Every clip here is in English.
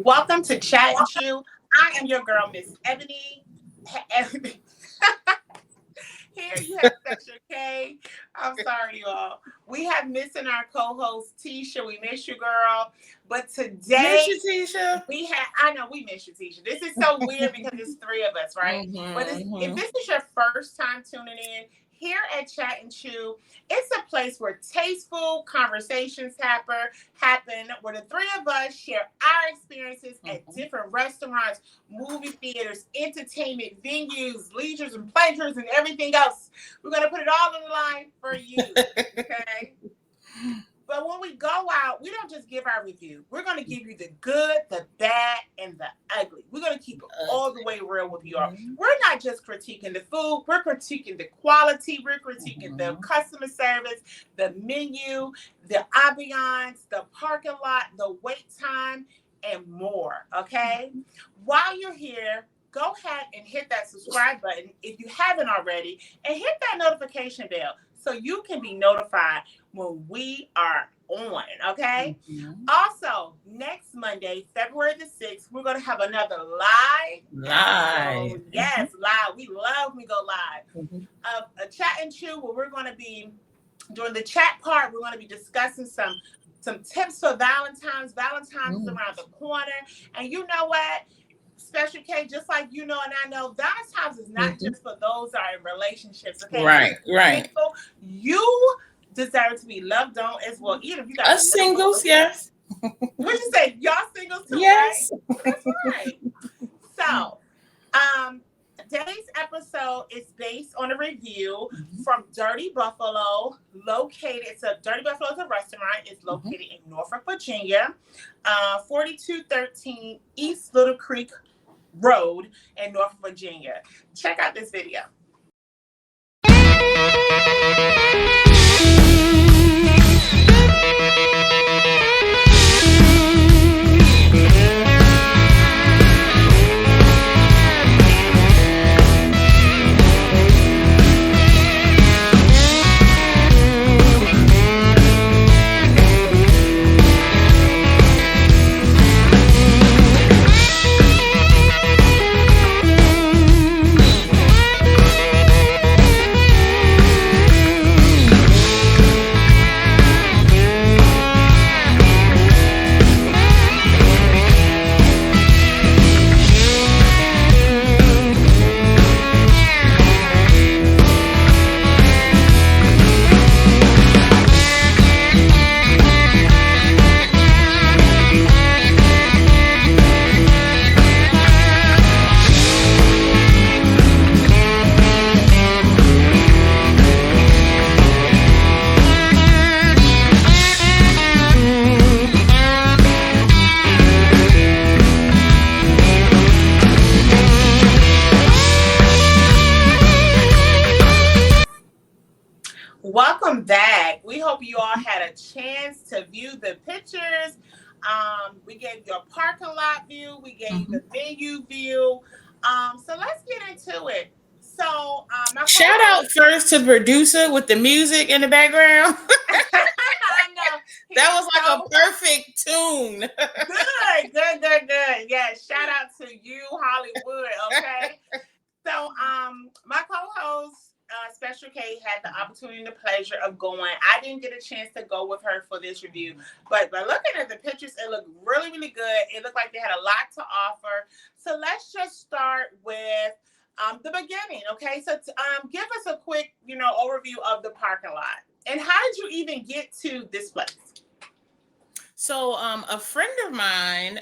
Welcome to Chat and Chew. I am your girl, Miss Ebony. Here you have Special K. I'm sorry, y'all. We have missing our co-host Tisha. We miss you, girl. But today Miss you, Tisha. I know we miss you, Tisha. This is so weird because it's three of us, right? But if this is your first time tuning in, here at Chat and Chew, it's a place where tasteful conversations happen where the three of us share our experiences at different restaurants, movie theaters, entertainment venues, leisures and pleasures, and everything else. We're going to put it all on the line for you, okay? But when we go out, we don't just give our review. We're going to give you the good, the bad, and the ugly. We're going to keep it all the way real with you all. We're not just critiquing the food. We're critiquing the quality. We're critiquing the customer service, the menu, the ambiance, the parking lot, the wait time, and more, okay? While you're here, go ahead and hit that subscribe button if you haven't already, and hit that notification bell so you can be notified when we are on, okay? Also, next Monday, February the 6th, we're going to have another live. Yes, live. We love when we go live. A Chat and Chew where we're going to be, during the chat part, we're going to be discussing some tips for Valentine's. Valentine's is around the corner. And you know what? Special K, just like you know and I know, Valentine's is not just for those that are in relationships. Okay, right. People, you deserve to be loved on as well. Even if you got us singles, yes. What you say? Y'all singles too, yes. Right? That's right. So, today's episode is based on a review from Dirty Buffalo, Dirty Buffalo is a restaurant. It's located in Norfolk, Virginia, 4213 East Little Creek Road in Norfolk, Virginia. Check out this video. Welcome back. We hope you all had a chance to view the pictures. We gave you a parking lot view. We gave you the venue view. So let's get into it. So, shout out first to producer with the music in the background. I know. That was like a perfect tune. Good. Yeah, shout out to you, Hollywood. Okay. So, my co-host, Special K, had the opportunity and the pleasure of going. I didn't get a chance to go with her for this review, but by looking at the pictures, it looked really, really good. It looked like they had a lot to offer. So let's just start with the beginning, okay? So give us a quick, overview of the parking lot. And how did you even get to this place? So a friend of mine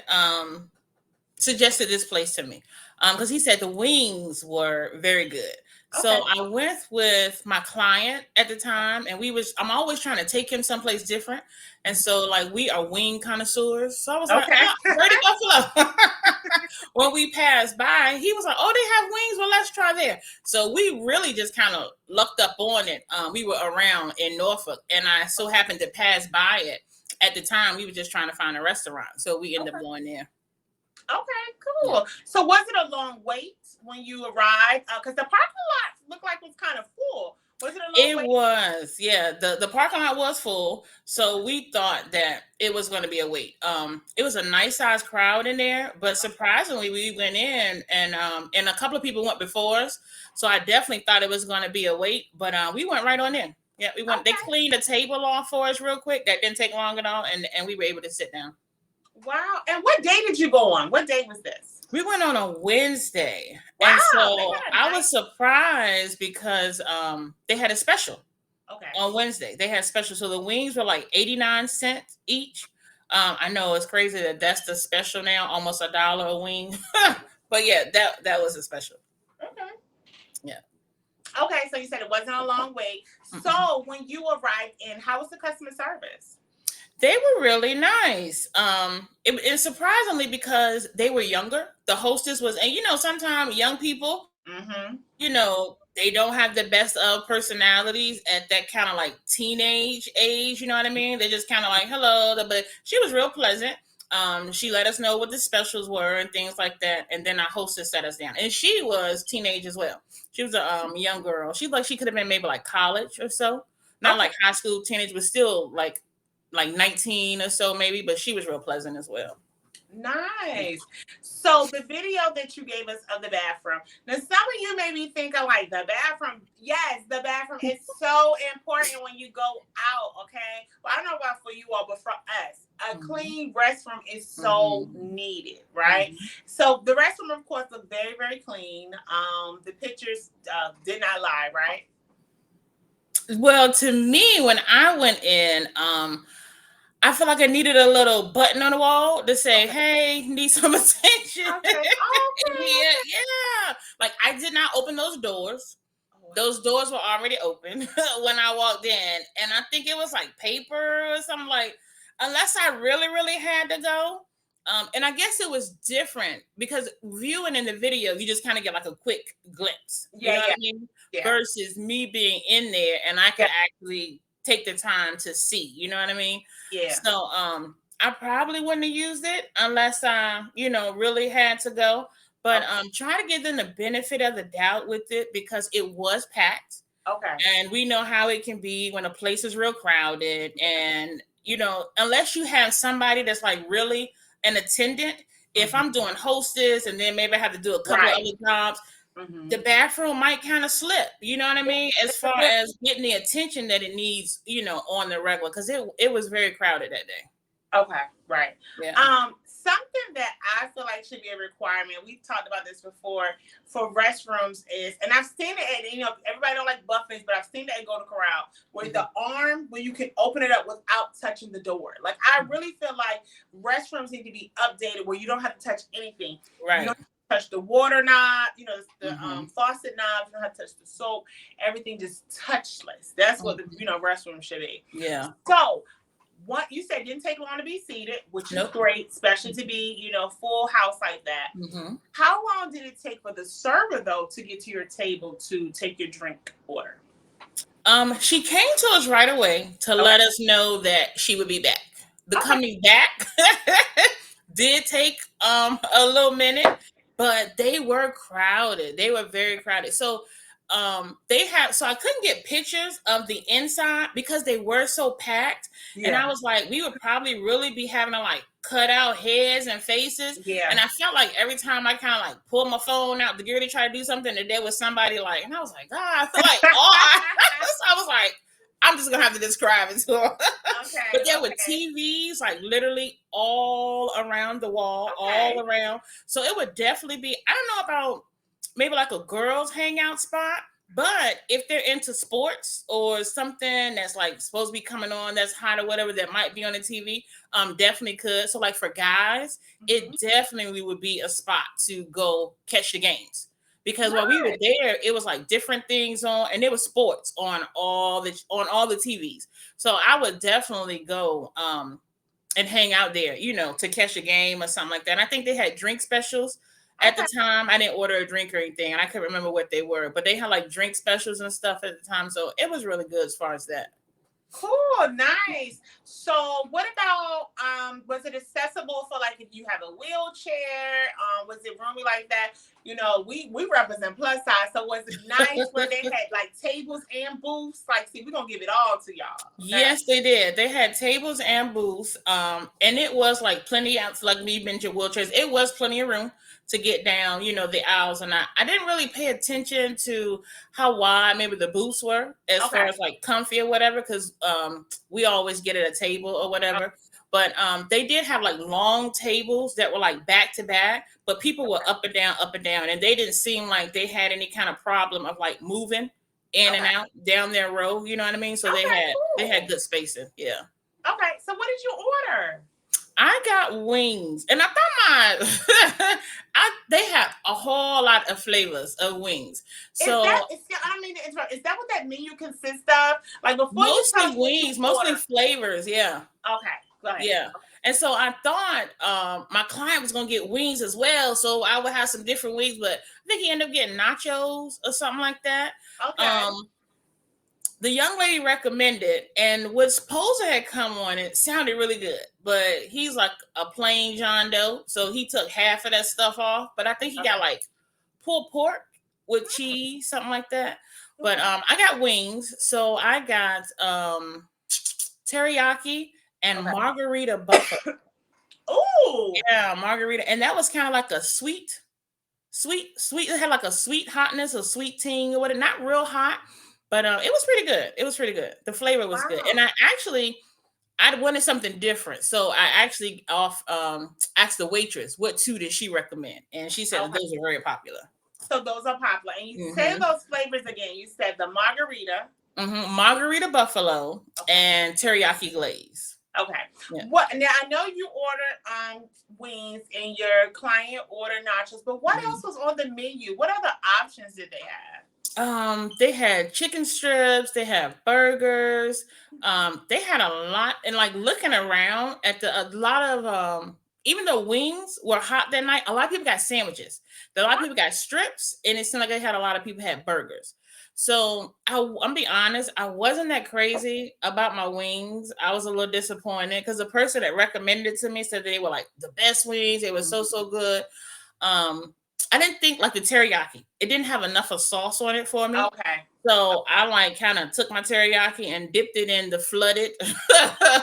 suggested this place to me because he said the wings were very good. Okay. So I went with my client at the time, and I'm always trying to take him someplace different. And so, like, we are wing connoisseurs. So I was like, Dirty Buffalo. When we passed by, he was like, oh, they have wings. Well, let's try there. So we really just kind of lucked up on it. We were around in Norfolk, and I so happened to pass by it. At the time, we were just trying to find a restaurant. So we ended up going there. Okay, cool. So was it a long wait when you arrived? Because the parking lot looked like it was kind of full Was it a long It wait? was, yeah. The parking lot was full, so we thought that it was going to be a wait. It was a nice sized crowd in there, but surprisingly, we went in and a couple of people went before us, so I definitely thought it was going to be a wait, but we went right on in. Yeah, we went. They Okay. cleaned the table off for us real quick. That didn't take long at all, and we were able to sit down. Wow. And what day did you go on? What day was this? We went on a Wednesday, Wow, and they so got a I was nice. surprised because they had a special Okay. on Wednesday. They had special, so the wings were like 89 cents each. I know it's crazy that that's the special now, almost $1 a wing, but yeah, that was a special. Okay. Yeah. Okay, so you said it wasn't a long wait. So when you arrived in, how was the customer service? They were really nice. It surprisingly because they were younger. The hostess was, and sometimes young people, Mm-hmm. they don't have the best of personalities at that kind of like teenage age. You know what I mean? They're just kind of like, hello. But she was real pleasant. She let us know what the specials were and things like that. And then our hostess set us down. And she was teenage as well. She was a young girl. She could have been maybe like college or so. Not like high school teenage, but still like 19 or so maybe, but she was real pleasant as well. Nice. So the video that you gave us of the bathroom. Now, some of you may be thinking like the bathroom. Yes, the bathroom is so important when you go out. Okay. Well, I don't know about for you all, but for us, a clean restroom is so needed, right? So the restroom, of course, looked very, very clean. The pictures did not lie, right? Well, to me, when I went in, I feel like I needed a little button on the wall to say, "Hey, need some attention." Okay. Yeah, yeah. Like I did not open those doors. Those doors were already open when I walked in, and I think it was like paper or something like. Unless I really, really had to go, and I guess it was different because viewing in the video, you just kind of get like a quick glimpse. You know what I mean? Yeah. Versus me being in there, and I could Yeah. actually take the time to see. You know what I mean? Yeah. So, I probably wouldn't have used it unless I, really had to go. But try to give them the benefit of the doubt with it because it was packed. Okay. And we know how it can be when a place is real crowded. And, unless you have somebody that's like really an attendant, if I'm doing hostess and then maybe I have to do a couple of other jobs, the bathroom might kind of slip. You know what I mean? As far as getting the attention that it needs, on the regular, because it was very crowded that day. Okay, right. Yeah. Something that I feel like should be a requirement, we've talked about this before, for restrooms is, and I've seen it at, everybody don't like buffets, but I've seen it at Go to Corral, where the arm, where you can open it up without touching the door. Like, I really feel like restrooms need to be updated where you don't have to touch anything. Right. You don't touch the water knob, the faucet knob, you don't have to touch the soap, everything just touchless. That's what the, restroom should be. Yeah. So, what you said didn't take long to be seated, which is great, especially to be, full house like that. How long did it take for the server though to get to your table to take your drink order? She came to us right away to let us know that she would be back. The coming back did take a little minute, but they were crowded. They were very crowded. So I couldn't get pictures of the inside because they were so packed. Yeah. And I was like, we would probably really be having to like cut out heads and faces. Yeah. And I felt like every time I kind of like pulled my phone out to get ready to try to do something, that there was somebody like, and I was like, God, I feel like I was like, I'm just gonna have to describe it to them. But there were TVs like literally all around the wall, all around. So it would definitely be, I don't know about maybe like a girls hangout spot, but if they're into sports or something that's like supposed to be coming on that's hot or whatever that might be on the TV, definitely could. So like for guys, it definitely would be a spot to go catch the games. Because while we were there, it was like different things on, and there was sports on all the TVs. So I would definitely go and hang out there, to catch a game or something like that. And I think they had drink specials. At the time, I didn't order a drink or anything, and I couldn't remember what they were, but they had like drink specials and stuff at the time, so it was really good as far as that. Cool, nice. So what about was it accessible for like if you have a wheelchair? Was it roomy like that? You know, we represent plus size, so was it nice where they had like tables and booths? Like, see, we're gonna give it all to y'all. Okay? Yes, they did. They had tables and booths, and it was like plenty out. Like me mentioned wheelchairs, it was plenty of room to get down, you know, the aisles. And I didn't really pay attention to how wide maybe the booths were as far as like comfy or whatever, because we always get at a table or whatever. But they did have like long tables that were like back to back, but people were up and down, and they didn't seem like they had any kind of problem of like moving in and out down their row. You know what I mean? So they had good spacing. Yeah. Okay. So what did you order? I got wings, and I thought they have a whole lot of flavors of wings. So I don't mean to interrupt. Is that what that menu consists of? Like before, mostly wings, mostly flavors. Yeah. Okay. Go ahead. Yeah. And so I thought my client was going to get wings as well. So I would have some different wings, but I think he ended up getting nachos or something like that. Okay. The young lady recommended, and what supposed to had come on, it sounded really good, but he's like a plain John Doe. So he took half of that stuff off, but I think he got like pulled pork with cheese, something like that. But I got wings. So I got teriyaki and margarita buffalo. Oh, yeah, margarita, and that was kind of like a sweet. It had like a sweet hotness, a sweet ting or whatever. Not real hot, but it was pretty good. It was pretty good. The flavor was good, and I wanted something different, so I actually asked the waitress what two did she recommend, and she said those are very popular. So those are popular, and you say those flavors again. You said the margarita. Margarita buffalo and teriyaki glaze. Okay. Yeah. What now? I know you ordered wings and your client ordered nachos, but what else was on the menu? What other options did they have? They had chicken strips. They had burgers. They had a lot, and like looking around at a lot of even though wings were hot that night, a lot of people got sandwiches. A lot of people got strips, and it seemed like they had a lot of people had burgers. So I'm be honest, I wasn't that crazy about my wings. I was a little disappointed because the person that recommended it to me said that they were like the best wings. They were so good. I didn't think like the teriyaki. It didn't have enough of sauce on it for me. Okay. So I like kind of took my teriyaki and dipped it in the flooded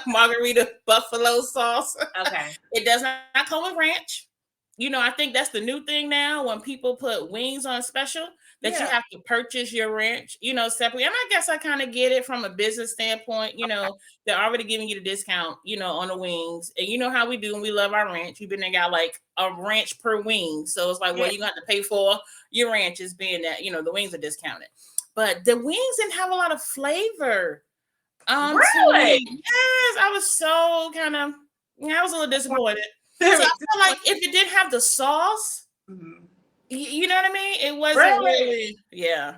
margarita buffalo sauce. Okay. It does not come with ranch. You know, I think that's the new thing now when people put wings on special that you have to purchase your ranch, you know, separately. And I guess I kind of get it from a business standpoint. You know, they're already giving you the discount, you know, on the wings. And you know how we do and we love our ranch. We've been got like a ranch per wing. So it's like, well, you're going to have to pay for your ranches being that, you know, the wings are discounted. But the wings didn't have a lot of flavor. Really? Yes, I was so kind of, I was a little disappointed. So I feel like if it didn't have the sauce, you know what I mean? It wasn't really, yeah.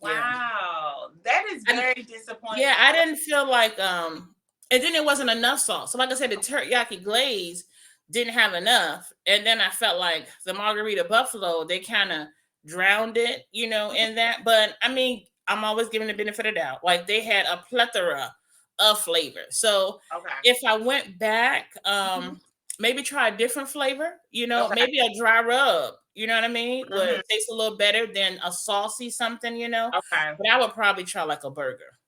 Wow, that is very disappointing. Yeah, I didn't feel like, and then it wasn't enough sauce. So like I said, the teriyaki glaze didn't have enough. And then I felt like the margarita buffalo, they kind of drowned it, you know, in that. But I mean, I'm always giving the benefit of the doubt. Like they had a plethora of flavor. So if I went back, maybe try a different flavor, you know, maybe a dry rub, you know what I mean? Where it tastes a little better than a saucy something, you know. But I would probably try like a burger.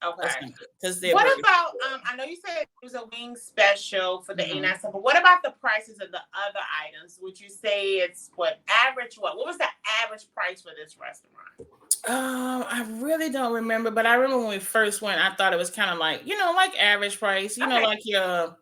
Because what about I know you said it was a wing special for the 89 cents, but what about the prices of the other items? Would you say it's what was the average price for this restaurant? I really don't remember, but I remember when we first went, I thought it was kind of like, you know, like average price, you know, like your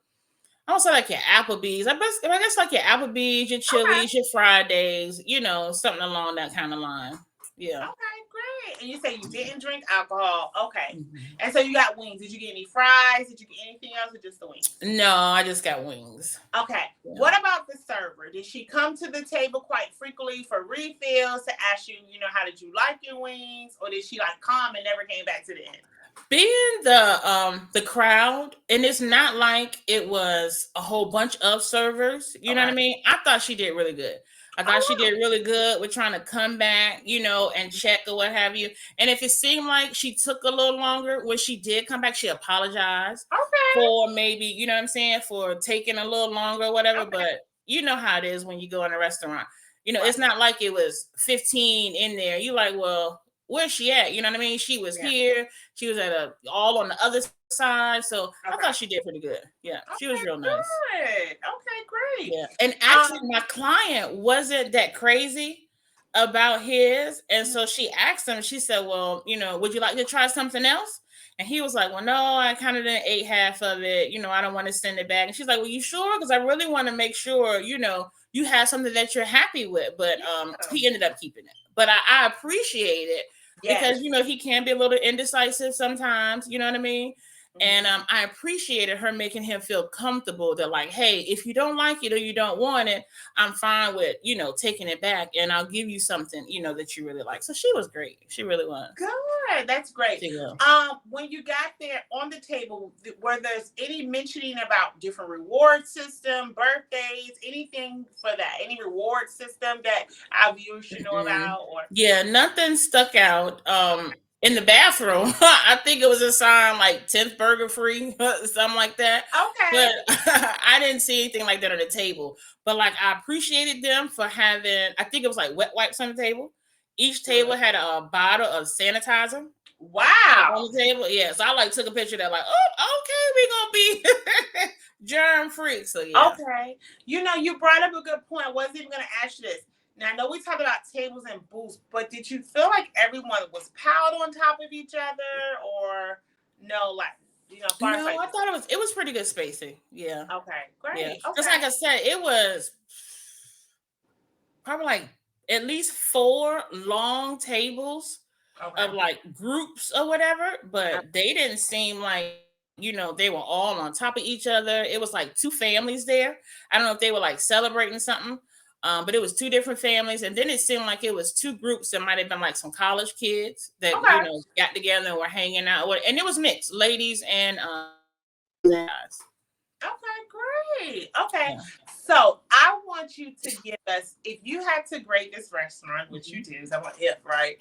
I don't say like your Applebee's. I guess like your Applebee's, your Chili's, your Fridays, you know, something along that kind of line. Yeah. Okay, great. And you say you didn't drink alcohol. Okay. And so you got wings. Did you get any fries? Did you get anything else or just the wings? No, I just got wings. Okay. Yeah. What about the server? Did she come to the table quite frequently for refills to ask you, you know, how did you like your wings? Or did she like come and never came back to the end? Being the crowd, and it's not like it was a whole bunch of servers, you know what I mean? I thought she did really good. I thought she did really good with trying to come back, you know, and check or what have you. And if it seemed like she took a little longer, when she did come back, she apologized. for maybe, you know what I'm saying, for taking a little longer or whatever. Okay. But you know how it is when you go in a restaurant. Right. It's not like it was 15 in there. You like, well, where's she at? You know what I mean? She was here. She was at all on the other side. So I thought she did pretty good. Yeah, she was real nice. Good. Okay, great. Yeah. And actually, my client wasn't that crazy about his. And so she asked him, she said, well, would you like to try something else? And he was like, well, no, I kind of didn't ate half of it. I don't want to send it back. And she's like, well, you sure? Because I really want to make sure, you have something that you're happy with. But he ended up keeping it. But I appreciate it because, he can be a little indecisive sometimes. You know what I mean? And I appreciated her making him feel comfortable that, like, hey, if you don't like it or you don't want it, I'm fine with, taking it back, and I'll give you something, that you really like. So she was great. She really was. Good. That's great. When you got there on the table, were there any mentioning about different reward system, birthdays, anything for that? Any reward system that our viewers should know about? Or nothing stuck out. In the bathroom, I think it was a sign like 10th burger free, something like that. Okay. But I didn't see anything like that on the table. But like, I appreciated them for having, I think it was like wet wipes on the table. Each table had a bottle of sanitizer. Wow. On the table. Yeah. So I took a picture of that, like, oh, okay, we're going to be germ free. So yeah. Okay. You brought up a good point. I wasn't even going to ask you this. Now, I know we talked about tables and booths, but did you feel like everyone was piled on top of each other, or no? Like, no, I thought it was pretty good spacing. Yeah. Okay, great. Yeah. Okay. Just like I said, it was probably like at least 4 long tables of like groups or whatever, but they didn't seem like, they were all on top of each other. It was like 2 families there. I don't know if they were like celebrating something. But it was 2 different families, and then it seemed like it was 2 groups that might have been like some college kids that got together and were hanging out. And it was mixed, ladies and guys. Okay, great. Okay, so I want you to give us, if you had to grade this restaurant, which you do, so I want if right,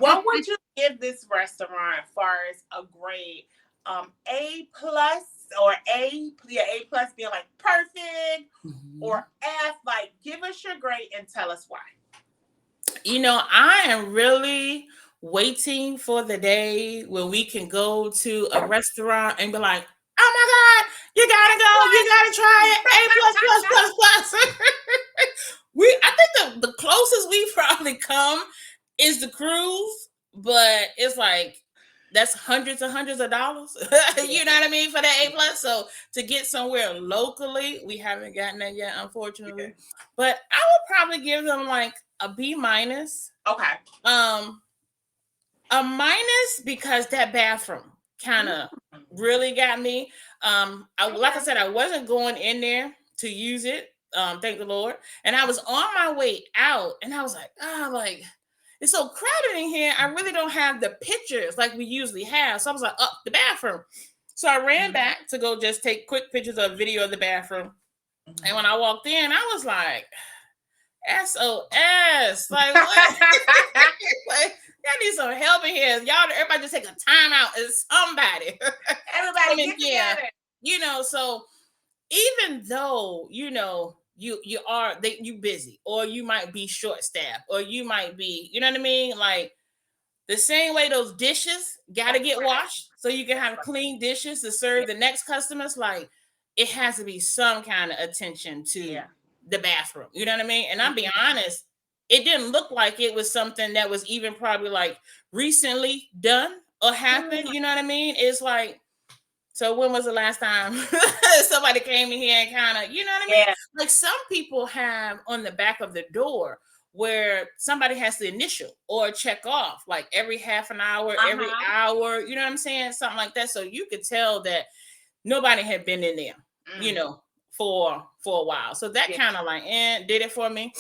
what would you give this restaurant as far as a grade? A plus or A plus being like perfect, or F, like give us your grade and tell us why. I am really waiting for the day when we can go to a restaurant and be like, oh my God, you gotta go, you gotta try it. A plus plus plus plus. I think the closest we probably come is the cruise, but it's like that's hundreds and hundreds of dollars. You know what I mean, for that A plus. So to get somewhere locally, we haven't gotten that yet, unfortunately. Okay. But I would probably give them like a B minus. Okay. A minus because that bathroom kind of really got me. Like I said, I wasn't going in there to use it. Thank the Lord. And I was on my way out, and I was like, it's so crowded in here. I really don't have the pictures like we usually have. So I was like, the bathroom. So I ran back to go just take quick pictures of video of the bathroom. And when I walked in, I was like, SOS. Like, what? Like, I need some help in here. Everybody just take a time out. It's somebody. Everybody get together. So even though, you busy, or you might be short-staffed, or you might be, you know what I mean? Like, the same way those dishes got to get washed so you can have clean dishes to serve the next customers. Like, it has to be some kind of attention to the bathroom. You know what I mean? And I'll be honest, it didn't look like it was something that was even probably like recently done or happened. You know what I mean? It's like, so when was the last time somebody came in here and kind of, you know what I mean? Like, some people have on the back of the door where somebody has to initial or check off like every half an hour, every hour, you know what I'm saying? Something like that. So you could tell that nobody had been in there, for a while. So that kind of like did it for me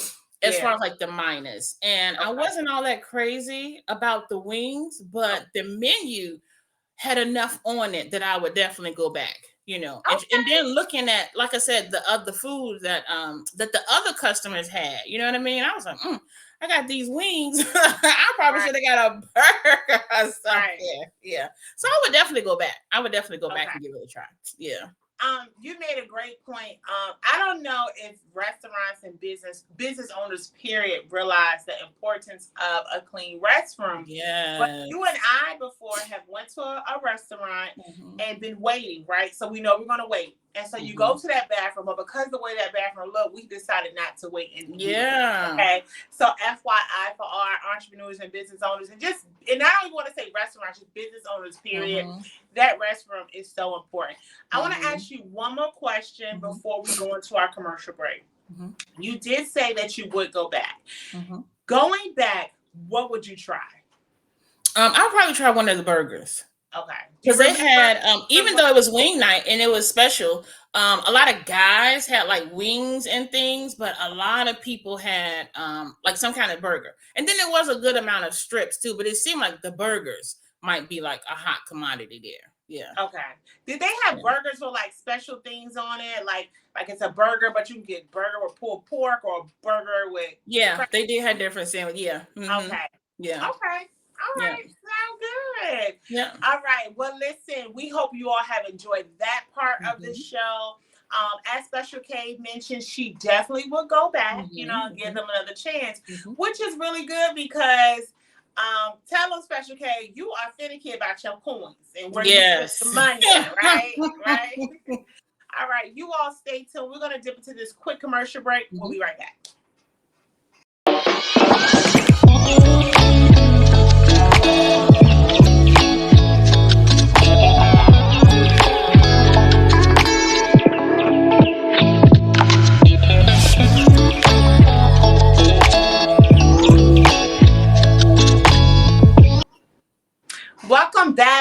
as far as like the minus. And I wasn't all that crazy about the wings, but the menu had enough on it that I would definitely go back, and then looking at, like I said, the other food that the other customers had, you know what I mean? I was like, I I got these wings. I probably should have got a burger or something. Yeah. So I would definitely go back. I would definitely go back and give it a try. Yeah. You made a great point. I don't know if restaurants and business owners, period, realize the importance of a clean restroom. Yeah. But you and I before have went to a restaurant and been waiting, right? So we know we're gonna wait. And so you go to that bathroom, but because of the way that bathroom looked, we decided not to wait in the okay. So FYI for our entrepreneurs and business owners, and I don't even want to say restaurants, just business owners, period. That restroom is so important. I want to ask you one more question before we go into our commercial break. You did say that you would go back. Going back, what would you try? I'll probably try one of the burgers. Okay. Because they had, even though it was wing night and it was special, a lot of guys had like wings and things, but a lot of people had like some kind of burger. And then there was a good amount of strips too, but it seemed like the burgers might be like a hot commodity there. Yeah. Okay. Did they have burgers with like special things on it? Like it's a burger, but you can get burger with pulled pork or a burger with... Yeah, they did have different sandwiches. Yeah. Okay. Yeah. Okay. All right. Sound good. Yeah. All right. Well, listen, we hope you all have enjoyed that part of the show. As Special K mentioned, she definitely will go back, give them another chance, which is really good because tell them, Special K, you are finicky about your coins and where you put the money at, right? Right? All right. You all stay tuned. We're going to dip into this quick commercial break. We'll be right back.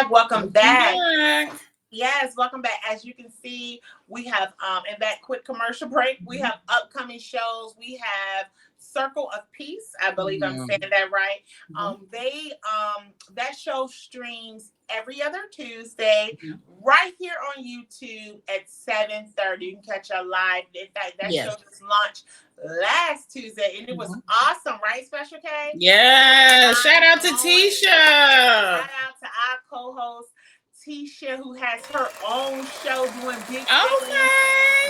Welcome back. Yes, welcome back. As you can see, we have in that quick commercial break, we have upcoming shows. We have Circle of Peace. I believe I'm saying that right. That show streams every other Tuesday right here on YouTube at 7:30. You can catch a live. In fact, that show just launched last Tuesday and it was awesome, right, Special K? Yeah. Shout out to Tisha. Shout out to our co-host Tisha, who has her own show doing big things.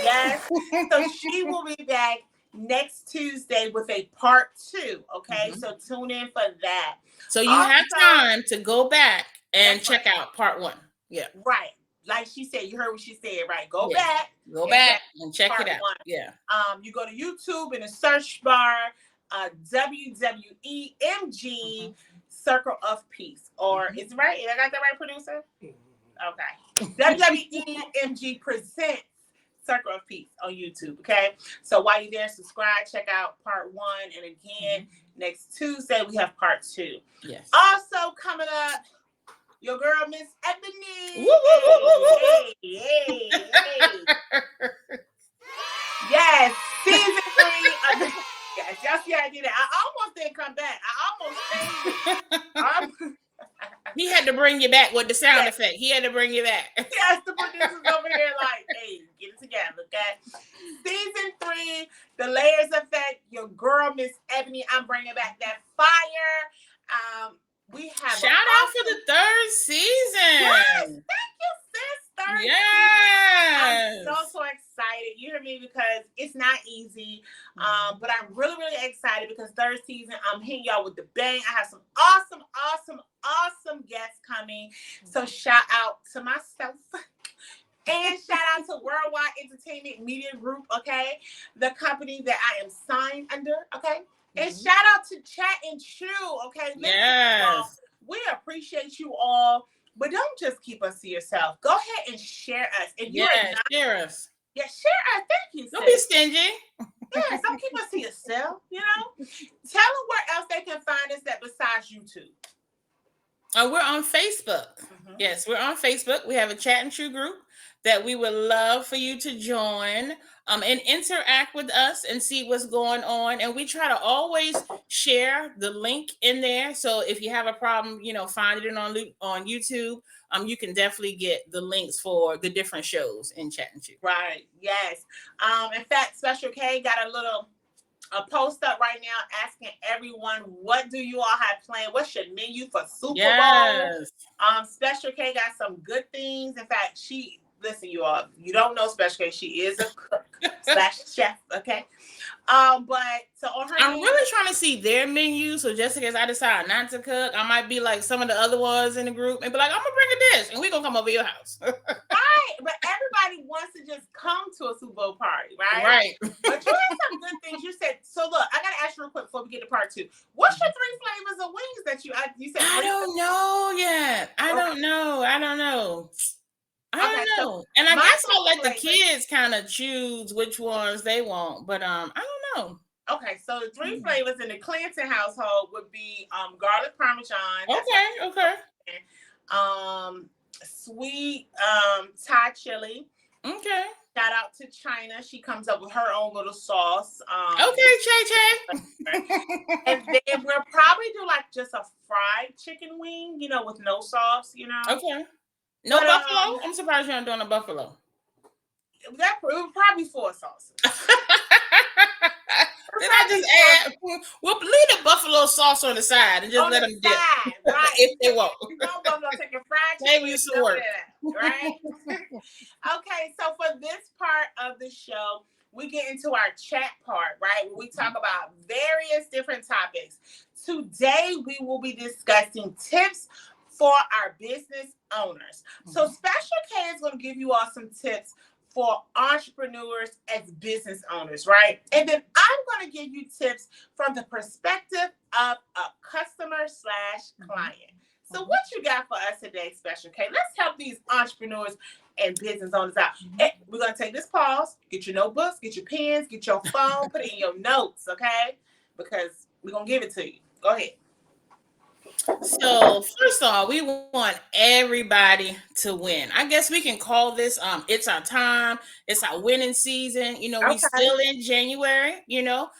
Yes. So she will be back next Tuesday with a part 2. Okay. So tune in for that. So you have time to go back and check out part 1. Yeah. Right. Like she said, you heard what she said, right? Go back and check it out. 1. Yeah. You go to YouTube in the search bar, WWEMG Circle of Peace. Or is it right? I got that right, producer? Okay. WWEMG presents Circle of Peace on YouTube. Okay. So while you're there, subscribe, check out part 1. And again, next Tuesday, we have part 2. Yes. Also coming up, your girl, Miss Ebony. Hey. Yes, season 3 of yes, y'all see I did it. I almost didn't come back. I almost stayed. He had to bring you back with the sound effect. He had to bring you back. Yes, the producers over here like, hey, get it together, okay? Season 3, the layers effect. Your girl, Miss Ebony. I'm bringing back that fire. We have shout out for the 3rd season. Yes, thank you, sis. 3rd season. I'm so excited. You hear me? Because it's not easy. But I'm really, really excited because 3rd season, I'm hitting y'all with the bang. I have some awesome guests coming. So shout out to myself. And shout out to Worldwide Entertainment Media Group, okay? The company that I am signed under, okay? And shout out to Chat and Chew, okay? Yes. We appreciate you all, but don't just keep us to yourself. Go ahead and share us. If share us. Yeah, share us. Thank you. Don't be stingy. Yes, don't keep us to yourself, Tell them where else they can find us that besides YouTube. We're on Facebook. Yes, we're on Facebook. We have a Chat and Chew group that we would love for you to join and interact with us and see what's going on. And we try to always share the link in there. So if you have a problem, find it on YouTube. You can definitely get the links for the different shows in Chat and Chew. Right. Yes. In fact, Special K got a little a post up right now asking everyone, what do you all have planned? What's your menu for Super Bowl? Special K got some good things. In fact, listen, you all, you don't know Special K. She is a cook / chef. Okay. But so on her, I'm really trying to see their menu. So just in case I decide not to cook, I might be like some of the other ones in the group and be like, I'm gonna bring a dish and we're gonna come over your house. Right, but everybody wants to just come to a Super Bowl party, right? Right. But you had some good things. You said, so look, I gotta ask you real quick before we get to part 2. What's your 3 flavors of wings that you said? I don't know yet. I don't know. And I guess I'll let the kids kind of choose which ones they want, but I don't know. Okay, so the 3 flavors in the Clanton household would be garlic parmesan. Okay. Sweet Thai chili. Okay. Shout out to China. She comes up with her own little sauce. Okay, Che. And then we'll probably do like just a fried chicken wing, with no sauce, Okay. No buffalo? I'm surprised you're not doing a buffalo. That would probably 4 sauces. Did I just add? We'll leave the buffalo sauce on the side and just let them dip. Right. If they won't. Buffalo chicken fried chicken. Maybe some work. Right? Okay, so for this part of the show, we get into our chat part, right? Where we talk about various different topics. Today, we will be discussing tips for our business owners. So Special K is going to give you all some tips for entrepreneurs as business owners, right? And then I'm going to give you tips from the perspective of a customer / client. So what you got for us today, Special K? Let's help these entrepreneurs and business owners out. We're going to take this pause, get your notebooks, get your pens, get your phone, put it in your notes, okay? Because we're going to give it to you. Go ahead. So first of all, we want everybody to win. I guess we can call this it's our time, it's our winning season. We still in January,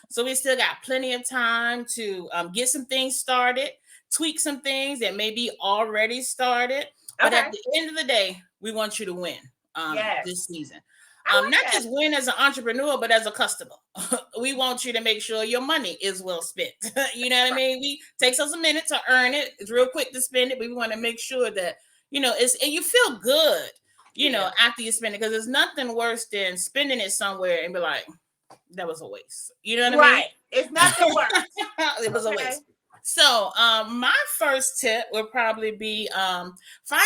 so we still got plenty of time to get some things started, tweak some things that may be already started. But at the end of the day, we want you to win this season. Not just win as an entrepreneur, but as a customer. We want you to make sure your money is well spent. You know what I mean? We takes us a minute to earn it. It's real quick to spend it, but we want to make sure that, it's, and you feel good, after you spend it, because there's nothing worse than spending it somewhere and be like, that was a waste. You know what I mean? Right. It's nothing worse. It was a waste. So my first tip would probably be find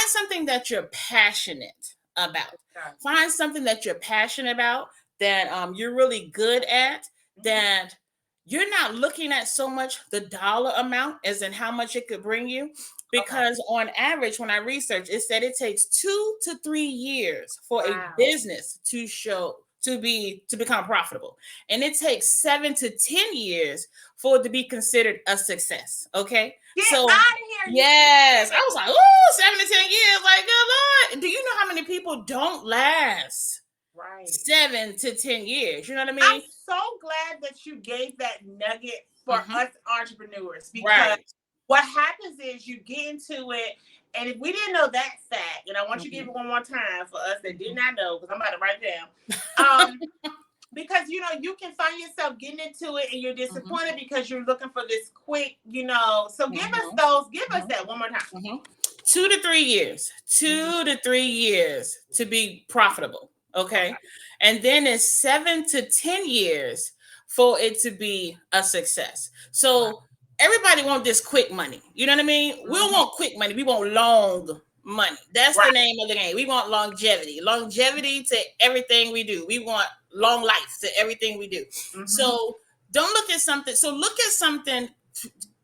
something that you're passionate about. Find something that you're passionate about, that you're really good at, that you're not looking at so much the dollar amount as in how much it could bring you. Because on average, when I researched, it said it takes 2 to 3 years for a business to become profitable. And it takes 7 to 10 years for it to be considered a success. Okay. Get out of here. Yes. I was like, oh, 7 to 10 years. Like, good Lord. Do you know how many people don't last 7 to 10 years? You know what I mean? I'm so glad that you gave that nugget for us entrepreneurs, because what happens is you get into it. And if we didn't know that fact, and I want you to give it one more time for us that did not know, because I'm about to write it down. Because, you can find yourself getting into it and you're disappointed because you're looking for this quick, So give us that one more time. 2 to 3 years. 2 to 3 years to be profitable. Okay. And then it's 7 to 10 years for it to be a success. So everybody want this quick money. You know what I mean? We don't want quick money. We want long money. That's the name of the game. We want longevity. Longevity to everything we do. We want long life to everything we do. So don't look at something. So look at something.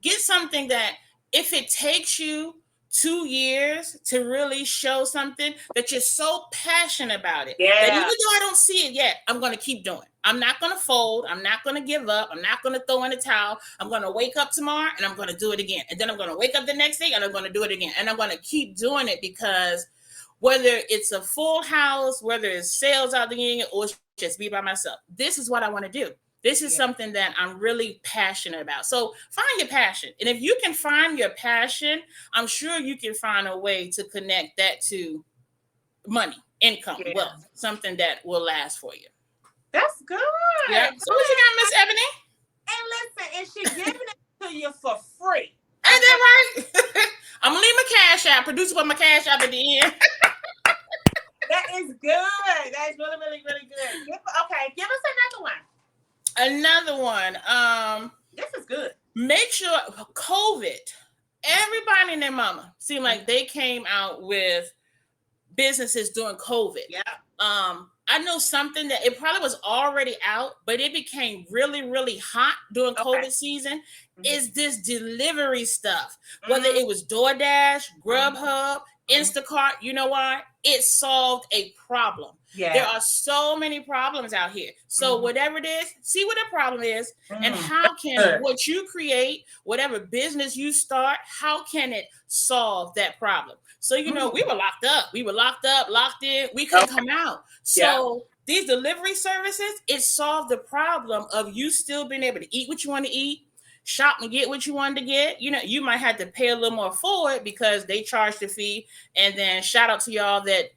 Get something that if it takes you 2 years to really show something, that you're so passionate about it, that even though I don't see it yet, I'm going to keep doing it. I'm not going to fold. I'm not going to give up. I'm not going to throw in the towel. I'm going to wake up tomorrow and I'm going to do it again. And then I'm going to wake up the next day and I'm going to do it again. And I'm going to keep doing it, because whether it's a full house, whether it's sales out the union, or just be by myself, this is what I want to do. This is something that I'm really passionate about. So find your passion. And if you can find your passion, I'm sure you can find a way to connect that to money, income, wealth, something that will last for you. That's good. Yeah. So what you got, Miss Ebony? and she giving it to you for free. Ain't that right? I'm gonna leave my cash app. Producer put my cash app at the end. That is good. That is really, really, really good. Okay, give us Another one. This is good. Make sure COVID. Everybody and their mama seemed like they came out with businesses during COVID. Yeah. I know something that it probably was already out, but it became really, really hot during COVID season. Is this delivery stuff? Whether it was DoorDash, Grubhub, Instacart, you know why? It solved a problem. Yeah. There are so many problems out here. So whatever it is, see what the problem is and how can what you create, whatever business you start, how can it solve that problem? So, you know, we were locked up. We were locked up, locked in. We couldn't come out. So these delivery services, it solved the problem of you still being able to eat what you want to eat, shop and get what you wanted to get. You know, you might have to pay a little more for it because they charged the fee. And then shout out to y'all that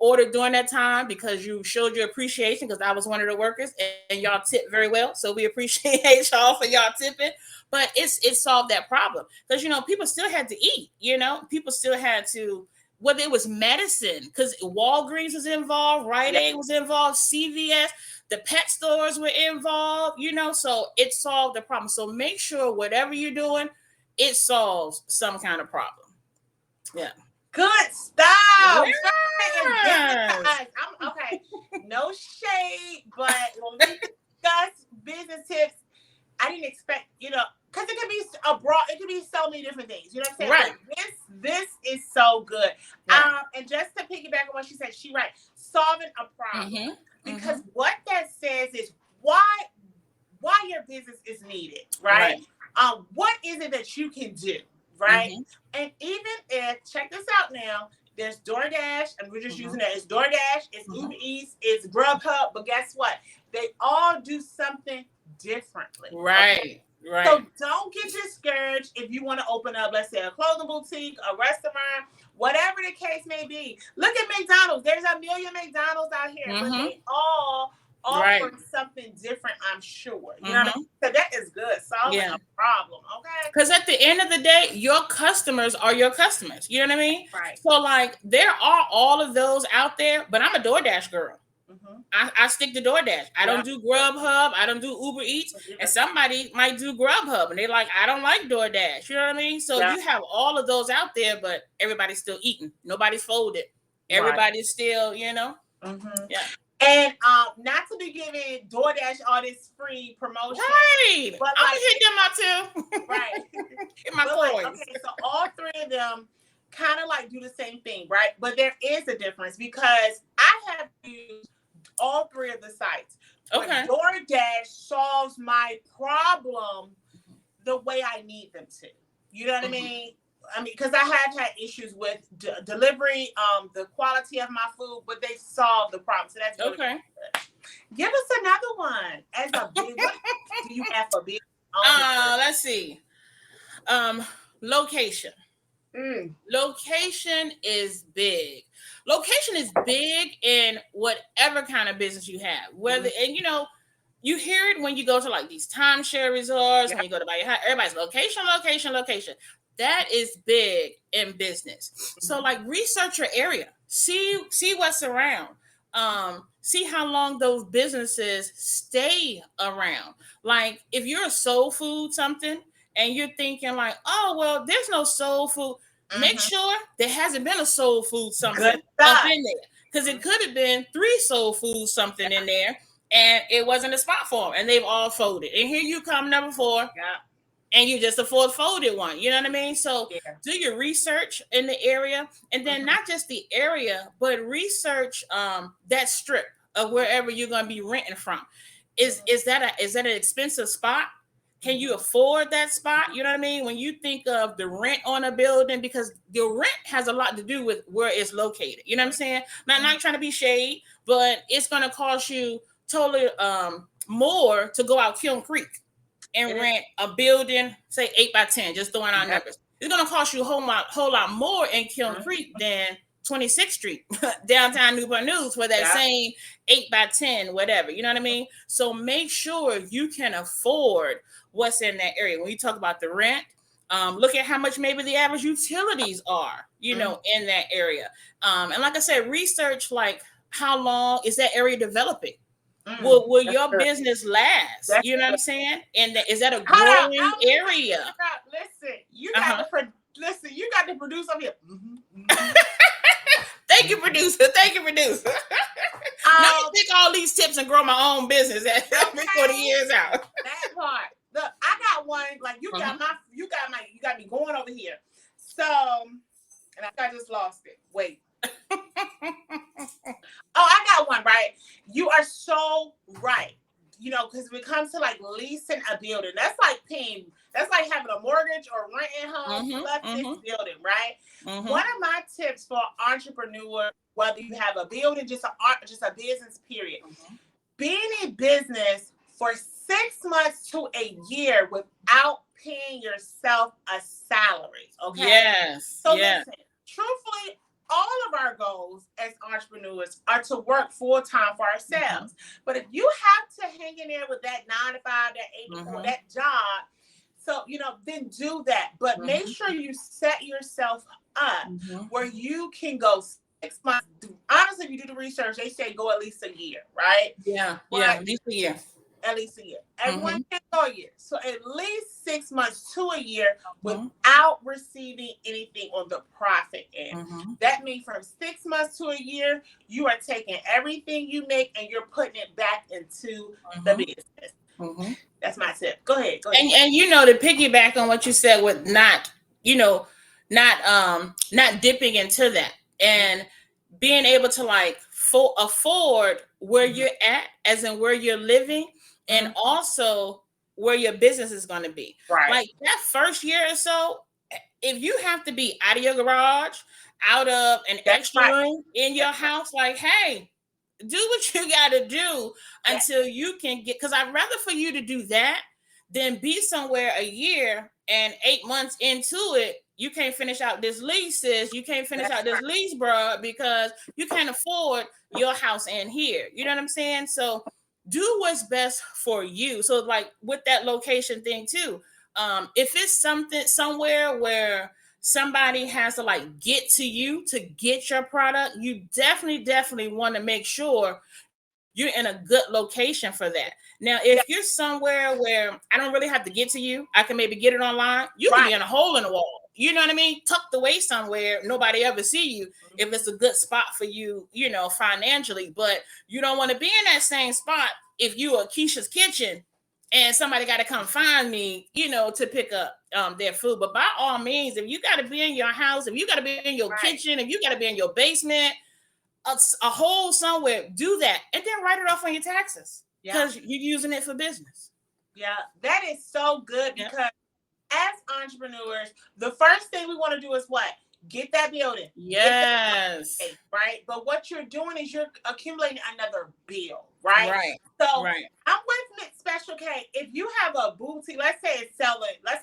ordered during that time because you showed your appreciation, because I was one of the workers and y'all tipped very well. So we appreciate y'all for y'all tipping. But it solved that problem because, you know, people still had to eat, you know, people still had to, whether it was medicine, because Walgreens was involved, Rite Aid was involved, CVS, the pet stores were involved, you know, so it solved the problem. So make sure whatever you're doing, it solves some kind of problem. Yeah. Good stuff. Yes. Okay. No shade, but when we discuss business tips, I didn't expect, you know, because it could be abroad, it could be so many different things. You know what I'm saying? Right. Like this is so good. Yeah. And just to piggyback on what she said, she right. Solving a problem. Because what that says is why your business is needed, right? What is it that you can do, right? And even if, check this out now, there's DoorDash, and we're just using that. It's DoorDash, it's Uber Eats, it's Grubhub, but guess what? They all do something differently. Right. Okay? Right. So don't get discouraged if you want to open up, let's say, a clothing boutique, a restaurant, whatever the case may be. Look at McDonald's. There's a million McDonald's out here, but they all offer something different, I'm sure. You know what I mean? So that is good. Solving a problem, okay? Because at the end of the day, your customers are your customers. You know what I mean? Right. So, like, there are all of those out there, but I'm a DoorDash girl. I stick to DoorDash. I don't do Grubhub. I don't do Uber Eats. And somebody might do Grubhub, and they're like, I don't like DoorDash. You know what I mean? So you have all of those out there, but everybody's still eating. Nobody's folded. Everybody's still, you know? Yeah. And not to be giving DoorDash all this free promotion. Right. But I'm going to hit them out too. Right. In my coins. Okay, so all three of them kind of like do the same thing, right? But there is a difference because I have used all three of the sites. Okay. But DoorDash solves my problem the way I need them to. You know what I mean? I mean, because I have had issues with delivery, the quality of my food, but they solve the problem. So that's really good. Give us another one. As a big, what do you have for big? Let's see. Location. Location is big. Location is big in whatever kind of business you have. Whether and you know, you hear it when you go to like these timeshare resorts, when you go to buy your house, everybody's location, location, location. That is big in business. So like research your area. See what's around. See how long those businesses stay around. Like if you're a soul food something and you're thinking like, oh, well, there's no soul food. Make sure there hasn't been a soul food something up in there. Because it could have been 3 soul food something in there and it wasn't a spot for them and they've all folded. And here you come, number 4. And you just a folded one. You know what I mean? So do your research in the area. And then not just the area, but research that strip of wherever you're going to be renting from. Is that an expensive spot? Can you afford that spot? You know what I mean? When you think of the rent on a building, because the rent has a lot to do with where it's located. You know what I'm saying? Not trying to be shade, but it's going to cost you totally more to go out Kiln Creek and rent a building, say 8 by 10, just throwing out numbers. It's going to cost you a whole lot more in Kiln Creek than 26th Street, downtown Newport News, for that same 8x10, whatever. You know what I mean? So make sure you can afford what's in that area. When you talk about the rent, look at how much maybe the average utilities are, you know, in that area. And like I said, research like how long is that area developing? Will your business last? You know what I'm saying? And is that a growing area? Listen, you got to produce over here. Thank you, producer. Thank you, producer. Let me take all these tips and grow my own business before the year's out. That part. Look, I got one. Like you got me going over here. So, and I just lost it. Wait. I got one, right? You are so right. You know, because when it comes to like leasing a building, that's like having a mortgage or renting home plus this building, right? One of my tips for entrepreneurs, whether you have a building, just a business period, being in business for 6 months to a year without paying yourself a salary. Okay. Yes. So listen, truthfully, all of our goals as entrepreneurs are to work full time for ourselves. But if you have to hang in there with that 9 to 5, that 8 to 4, that job, so then do that. But make sure you set yourself up where you can go 6 months. Honestly, if you do the research, they say go at least a year, right? Yeah, at least a year. At least a year. Everyone can go a year. So at least 6 months to a year without receiving anything on the profit end. That means from 6 months to a year, you are taking everything you make and you're putting it back into the business. That's my tip. Go ahead. And to piggyback on what you said with not dipping into that and being able to like afford where you're at, as in where you're living, and also where your business is going to be. Right. Like that first year or so, if you have to be out of your garage, out of an extra room in your house, like, hey, do what you got to do until you can get, because I'd rather for you to do that than be somewhere a year and 8 months into it, you can't finish out this lease, sis. You can't finish out this lease, bro, because you can't afford your house in here. You know what I'm saying? So do what's best for you. So like with that location thing too, if it's somewhere where somebody has to like get to you to get your product, you definitely want to make sure you're in a good location for that. Now, if you're somewhere where I don't really have to get to you, I can maybe get it online. You can be in a hole in the wall. You know what I mean? Tucked away somewhere, nobody ever see you. If it's a good spot for you, financially, but you don't want to be in that same spot if you are Keisha's Kitchen and somebody got to come find me, to pick up their food. But by all means, if you got to be in your house, if you got to be in your kitchen, if you got to be in your basement, a hole somewhere, do that, and then write it off on your taxes because you're using it for business. Yeah, that is so good because as entrepreneurs, the first thing we want to do is what? Get that building. Yes. Right. But what you're doing is you're accumulating another bill. Right. Right. So I'm with Special K. If you have a boutique, let's say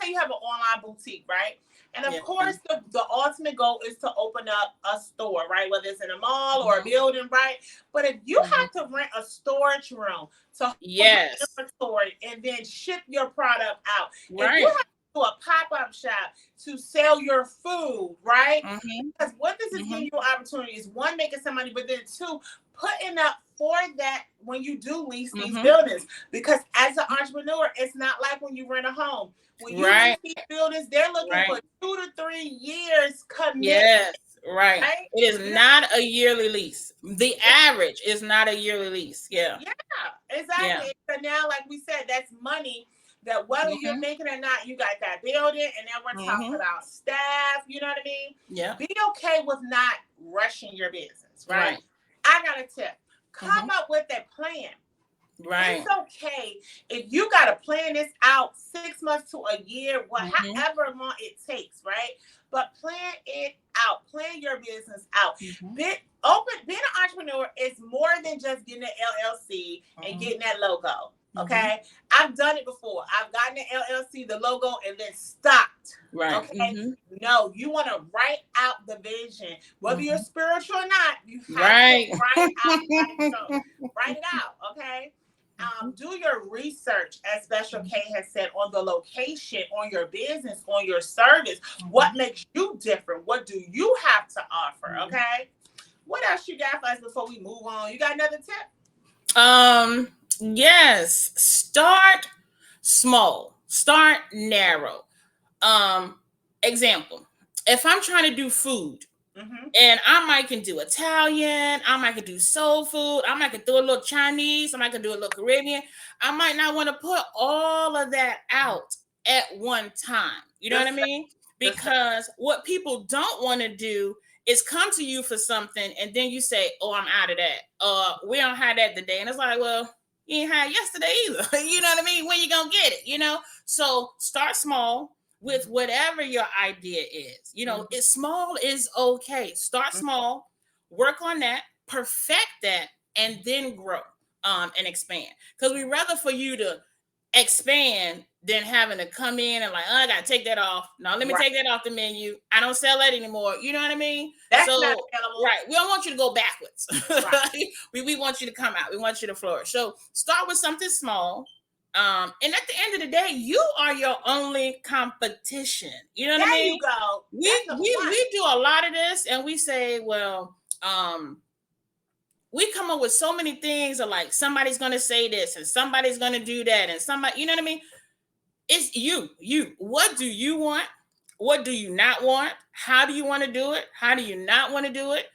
you have an online boutique, right? And of course, the ultimate goal is to open up a store, right? Whether it's in a mall or a building, right? But if you have to rent a storage room to inventory and then ship your product out, if you have a pop-up shop to sell your food, right? Because what this is giving you opportunity is one, making some money, but then two, putting up for that when you do lease these buildings. Because as an entrepreneur, it's not like when you rent a home. When you lease these buildings, they're looking for 2 to 3 years commitment. Yes, right. It is not a yearly lease. The average is not a yearly lease. Yeah, exactly. So now, like we said, that's money that whether you're making or not, you got that building, and now we're talking about staff, you know what I mean? Yeah. Be okay with not rushing your business, right? I got a tip. Come up with a plan. Right. It's okay if you got to plan this out 6 months to a year, however long it takes, right? But plan it out. Plan your business out. Being an entrepreneur is more than just getting an LLC and getting that logo. Okay. I've done it before. I've gotten the LLC, the logo, and then stopped. Right. Okay. No, you want to write out the vision, whether you're spiritual or not. You have to write out. Write it out. Okay. Do your research, as Special K has said, on the location, on your business, on your service. What makes you different? What do you have to offer? Okay. What else you got for us before we move on? You got another tip? Yes. Start small. Start narrow. Example. If I'm trying to do food, and I might can do Italian, I might can do soul food, I might can do a little Chinese, I might can do a little Caribbean. I might not want to put all of that out at one time. You know what I mean? Because what people don't want to do is come to you for something and then you say, oh, I'm out of that. We don't have that today. And it's like, well, you ain't had yesterday either. You know what I mean? When you gonna get it, you know? So start small with whatever your idea is. You know, it's small is okay. Start small, work on that, perfect that, and then grow and expand. Because we'd rather for you to expand than having to come in and like, oh, I gotta take that off. No, let me take that off the menu. I don't sell that anymore. You know what I mean? That's not available. Right. We don't want you to go backwards. we want you to come out. We want you to flourish. So start with something small. And at the end of the day, you are your only competition. You know what I mean? There you go. We do a lot of this and we say, well, we come up with so many things of like somebody's gonna say this and somebody's gonna do that and somebody, you know what I mean? It's you. What do you want? What do you not want? How do you want to do it? How do you not want to do it?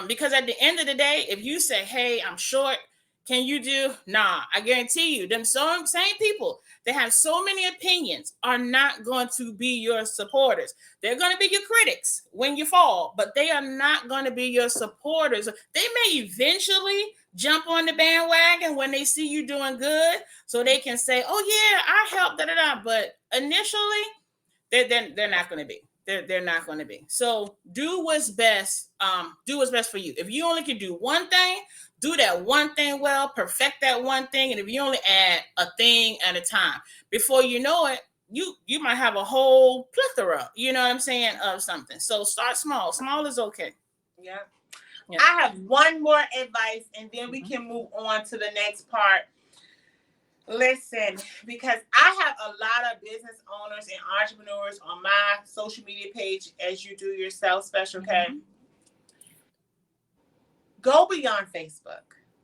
Because at the end of the day, if you say, hey, I'm short, can you do? Nah, I guarantee you, them same people that have so many opinions are not going to be your supporters. They're going to be your critics when you fall, but they are not going to be your supporters. They may eventually jump on the bandwagon when they see you doing good, so they can say, oh yeah, I helped, but initially, they're not going to be. They're not going to be. So do what's best. Do what's best for you. If you only can do one thing, do that one thing well, perfect that one thing. And if you only add a thing at a time, before you know it, you might have a whole plethora, you know what I'm saying, of something. So start small. Small is okay. Yeah. I have one more advice and then we can move on to the next part. Listen, because I have a lot of business owners and entrepreneurs on my social media page, as you do yourself, Special K. Go beyond Facebook.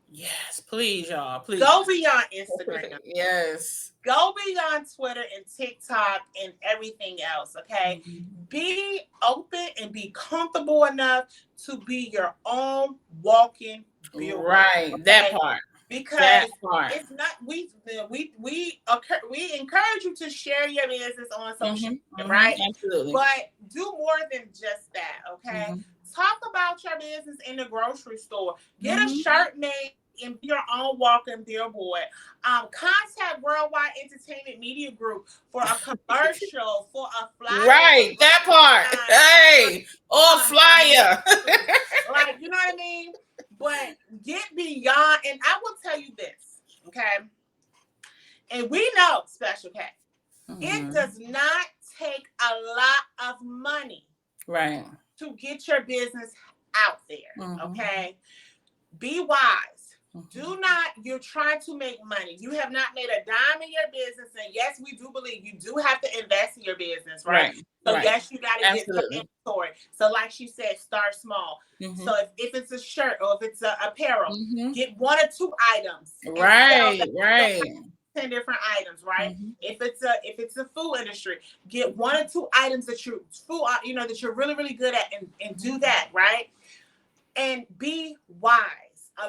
Yes, please, y'all. Please. Go beyond Instagram. Yes. Go beyond Twitter and TikTok and everything else, okay? Be open and be comfortable enough to be your own walking billboard. Right, okay? That part. Because it's not we encourage you to share your business on social media, right? Absolutely. But do more than just that, okay? Talk about your business in the grocery store. Get a shirt made and be your own walking billboard. Contact Worldwide Entertainment Media Group for a commercial, for a flyer. Right, that part. Hey, or flyer. Like, you know what I mean? But get beyond, and I will tell you this, okay? And we know, Special K, it does not take a lot of money, right, to get your business out there, okay? Be wise. Do not, you're trying to make money. You have not made a dime in your business. And yes, we do believe you do have to invest in your business, right? So yes, you got to get some inventory. So like she said, start small. So if it's a shirt or if it's a apparel, get 1 or 2 items. Right. 10 different items, right? If it's a food industry, get 1 or 2 items that you're that you're really, really good at and do that, right? And be wise.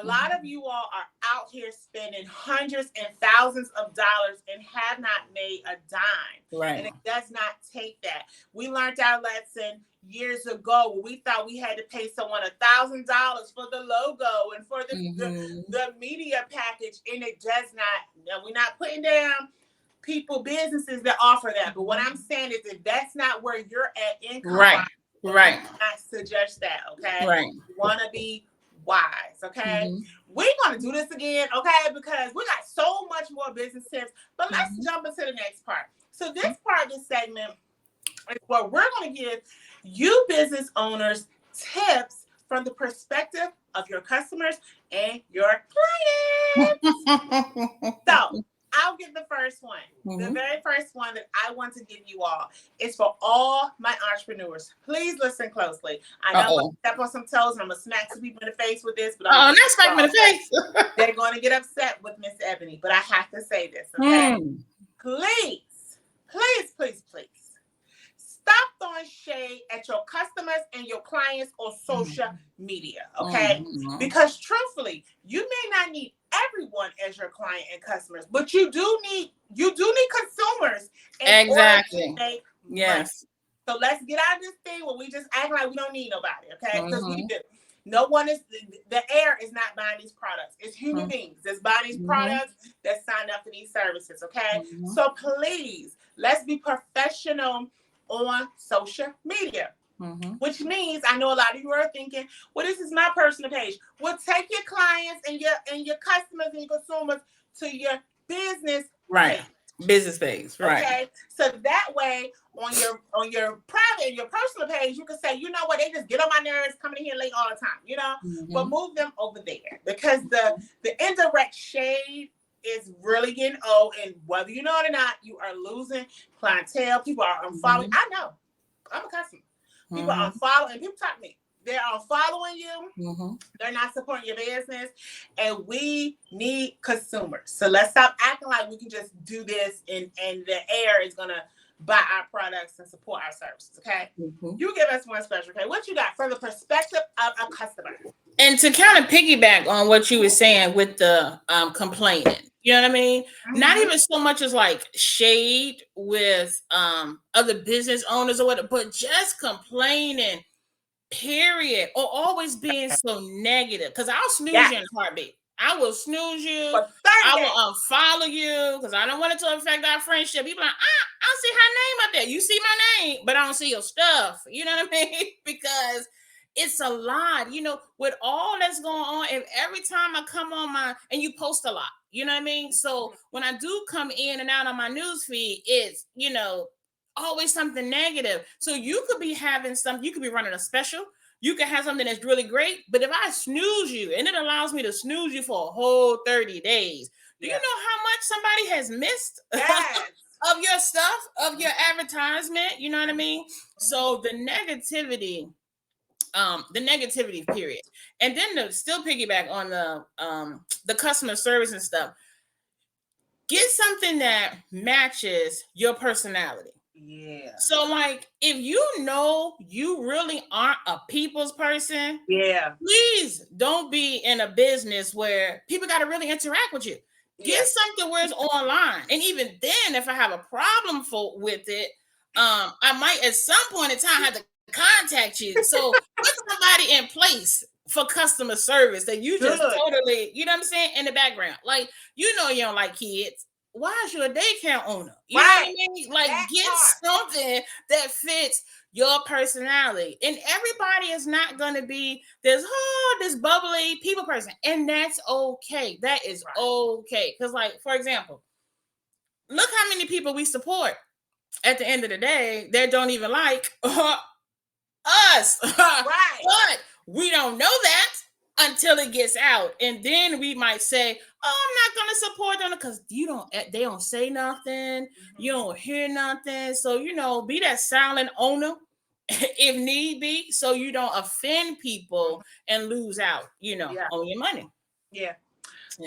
A lot of you all are out here spending hundreds and thousands of dollars and have not made a dime. Right. And it does not take that. We learned our lesson years ago when we thought we had to pay someone $1,000 for the logo and for the media package, and it does not. Now, we're not putting down businesses that offer that. But what I'm saying is if that's not where you're at income, right. I suggest that, okay? Right. You want to be wise, okay? We're going to do this again, okay? Because we got so much more business tips, but let's jump into the next part. So this part of the segment is where we're going to give you business owners tips from the perspective of your customers and your clients. So I'll give the first one. The very first one that I want to give you all is for all my entrepreneurs. Please listen closely. I know I'm going to step on some toes and I'm going to smack some people in the face with this. But not smack me in the face. They're going to get upset with Miss Ebony, but I have to say this, okay? Please, please, please, please. Stop throwing shade at your customers and your clients on social media, okay? Because truthfully, you may not need everyone as your client and customers, but you do need consumers in order to make money. So let's get out of this thing where we just act like we don't need nobody, okay? Because we do. No one is, the air is not buying these products. It's human beings that's buying these products that sign up for these services, okay? So please, let's be professional on social media, which means I know a lot of you are thinking, well, this is my personal page. Well, take your clients and your customers and your consumers to your business page. Business page, right? Okay, so that way on your private and your personal page, you can say, you know what, they just get on my nerves, coming in here late all the time, you know. But move them over there because the indirect shade is really getting old, and whether you know it or not, you are losing clientele. People are unfollowing. I know, I'm a customer. People are unfollowing, and people talk to me. They're unfollowing you. They're not supporting your business, and we need consumers. So let's stop acting like we can just do this, and the air is gonna buy our products and support our services. Okay, you give us one special. Okay, what you got from the perspective of a customer? And to kind of piggyback on what you were saying with the complaining, you know what I mean? Not even so much as like shade with other business owners or whatever, but just complaining, period, or always being so negative. Because I'll snooze you in a heartbeat. I will snooze you. I will unfollow you because I don't want it to affect our friendship. People are like, I don't see her name up there. You see my name, but I don't see your stuff. You know what I mean? Because it's a lot, you know, with all that's going on. And every time I come on and you post a lot, you know what I mean? So when I do come in and out on my news feed, it's, you know, always something negative. So you could be having something, you could be running a special. You can have something that's really great, but if I snooze you, and it allows me to snooze you for a whole 30 days, do you know how much somebody has missed of your stuff, of your advertisement? You know what I mean? So the negativity period. And then to still piggyback on the customer service and stuff, get something that matches your personality. Yeah. So like, if you know you really aren't a people's person, please don't be in a business where people got to really interact with you. Get something where it's online. And even then, if I have a problem with it, I might at some point in time have to contact you. So put somebody in place for customer service that you just totally, you know what I'm saying, in the background. Like, you know, you don't like kids. Why is you a daycare owner? You know what I mean? Like, get something that fits your personality. And everybody is not going to be this bubbly people person. And that's okay. That is okay. Because, like, for example, look how many people we support at the end of the day that don't even like us. But we don't know that until it gets out, and then we might say, "Oh, I'm not going to support them because they don't say nothing, you don't hear nothing." So, you know, be that silent owner if need be, so you don't offend people and lose out, you know, on your money.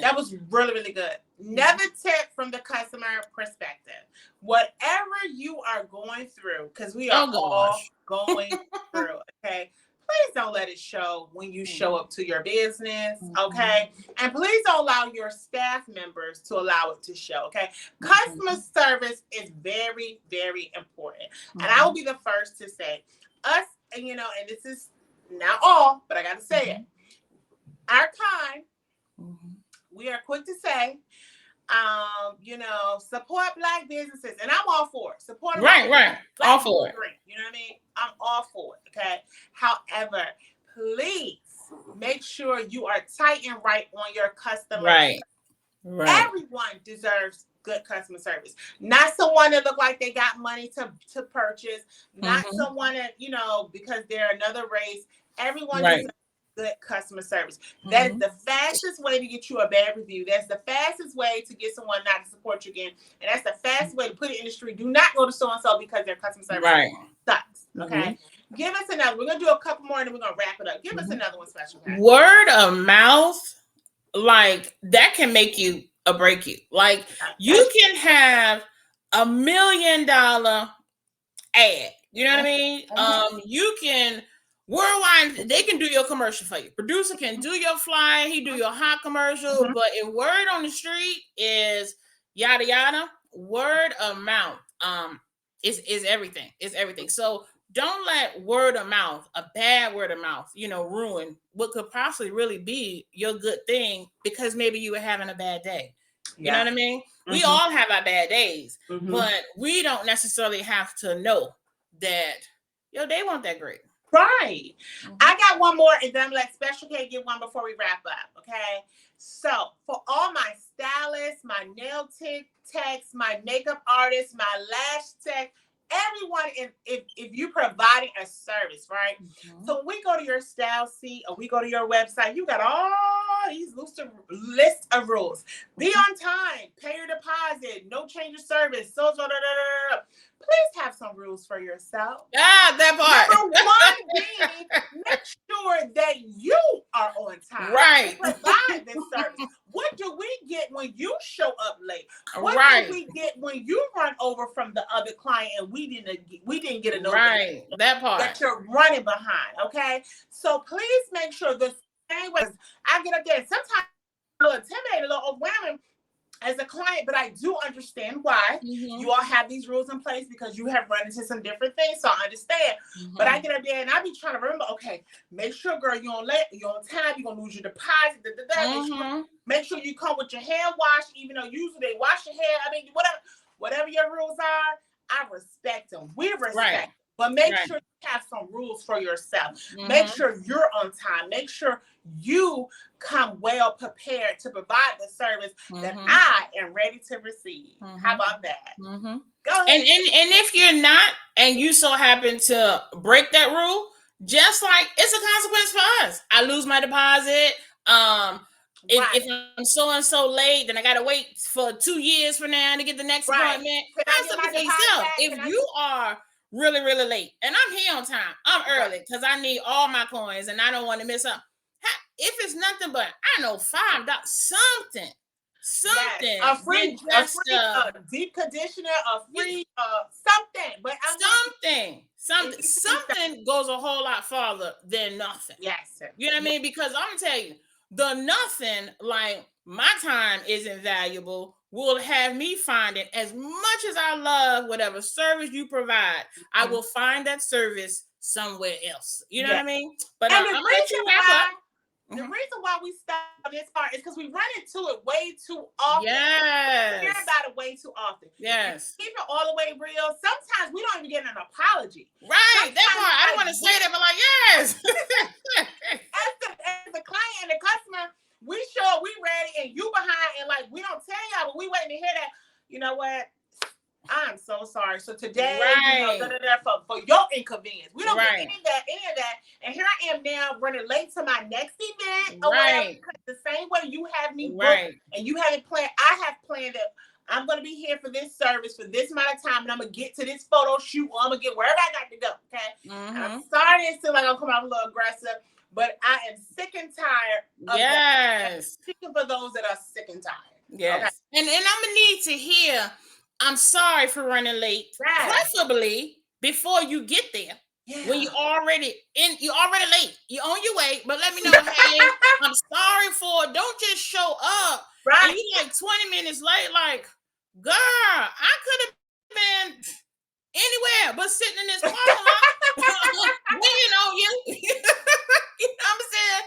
That was really, really good. Another tip from the customer perspective: whatever you are going through, because we are all going through, okay? Please don't let it show when you show up to your business, okay? And please don't allow your staff members to allow it to show, okay? Customer service is very, very important. And I will be the first to say, us, and you know, and this is not all, but I got to say it. Our kind, we are quick to say, you know, support Black businesses, and I'm all for it. Support right, all for it. You know what I mean? I'm all for it. Okay. However, please make sure you are tight and right on your customer Right. Everyone deserves good customer service. Not someone that look like they got money to purchase. Not someone that, because they're another race. Everyone Right. deserves good customer service. That is the fastest way to get you a bad review. That's the fastest way to get someone not to support you again. And that's the fastest way to put it in the street. Do not go to so-and-so because their customer service sucks. Okay. Give us another. We're going to do a couple more and then we're going to wrap it up. Give us another one, Special K. Word of mouth, like that can make you or break you. Like you can have $1 million ad. You know what I mean? You can worldwide, they can do your commercial for you. Producer can do your flyer, he do your hot commercial, but if word on the street is yada yada, word of mouth is everything. It's everything. So don't let word of mouth, a bad word of mouth, ruin what could possibly really be your good thing because maybe you were having a bad day. You know what I mean? We all have our bad days, but we don't necessarily have to know that your day wasn't that great. Right. I got one more, and then I'm like, Special K, get one before we wrap up. Okay. So for all my stylists, my nail techs, my makeup artists, my lash tech, everyone, if you providing a service, right? So when we go to your style seat or we go to your website, you got all these list of rules. Be on time, pay your deposit, no change of service, Please have some rules for yourself. That part. Number one being, make sure that you are on time. Right. To provide this service. What do we get when you show up late? What do we get when you run over from the other client and we didn't get a notification? Right. That part. That you're running behind. Okay. So please make sure the same way I get up there. Sometimes I'm a little intimidated, a little overwhelming as a client, but I do understand why you all have these rules in place because you have run into some different things. So I understand. But I get up there and I be trying to remember, okay, make sure, girl, you're on time, you're gonna lose your deposit. Make sure you come with your hair washed, even though usually they wash your hair. I mean, whatever your rules are, I respect them. We respect them. But make sure you have some rules for yourself. Make sure you're on time. Make sure you come well prepared to provide the service that I am ready to receive. How about that? Go ahead. And if you're not, and you so happen to break that rule, just like it's a consequence for us. I lose my deposit. If I'm so and so late, then I gotta wait for 2 years from now to get the next appointment. Have something for yourself. If you are really, really late, and I'm here on time, I'm early because I need all my coins and I don't want to miss up. If it's nothing but $5, something, a free deep conditioner, a free something, but something goes a whole lot farther than nothing. Yes, you know what I mean? Because I'm gonna tell you, the nothing, like my time is invaluable, will have me finding, as much as I love whatever service you provide, I will find that service somewhere else. You know what I mean? But I'm gonna let you wrap up. The reason why we stop this part is because we run into it way too often. Yes. We hear about it way too often. Yes. Keep it all the way real. Sometimes we don't even get an apology. Right. That part. I don't want to say that, but like, yes. as the client and the customer, we sure we ready and you behind and like we don't tell y'all, but we waiting to hear that. You know what? I'm so sorry. So today, for your inconvenience, we don't get any of that. And here I am now running late to my next event or whatever. Because the same way you have me booked and you have it planned, I have planned that I'm going to be here for this service for this amount of time, and I'm going to get to this photo shoot, or I'm going to get wherever I got to go. Okay. And I'm sorry it seems like I'm coming out a little aggressive, but I am sick and tired of that. I'm speaking for those that are sick and tired. Yes. Okay? And I'm going to need to hear, I'm sorry for running late. Preferably before you get there. When you're already late. You're on your way, but let me know, hey, I'm sorry for it. Don't just show up. And you like 20 minutes late, like, girl, I could have been anywhere but sitting in this parking lot waiting on you. You know what I'm saying?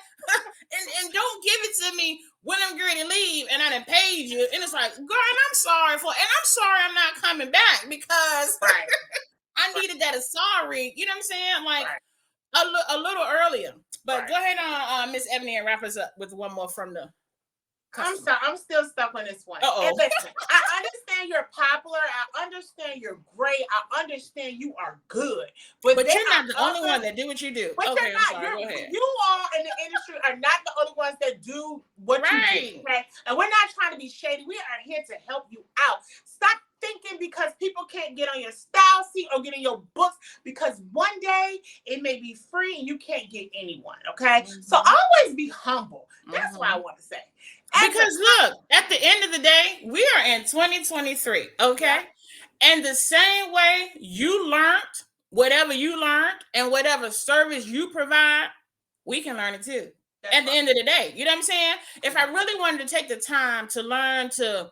and don't give it to me when I'm ready to leave and I done paid you. And it's like, girl, I'm sorry for it. And I'm sorry I'm not coming back because I needed that sorry. You know what I'm saying? Like a little earlier. But go ahead on Miss Ebony and wrap us up with one more from the customer. I'm sorry, I'm still stuck on this one. Uh-oh. And listen, I understand you're popular. I understand you're great. I understand you are good. But you're not the only one that do what you do. But okay, you're not. I'm sorry. Go ahead. You all in the industry are not the only ones that do what you do. Okay? And we're not trying to be shady. We are here to help you out. Stop thinking because people can't get on your style sheet or get in your books because one day it may be free and you can't get anyone. Okay. Mm-hmm. So always be humble. That's what I want to say. Because look, at the end of the day, we are in 2023. Okay. Yeah. And the same way you learned whatever you learned and whatever service you provide, we can learn it too. At the end of the day, you know what I'm saying? If I really wanted to take the time to learn to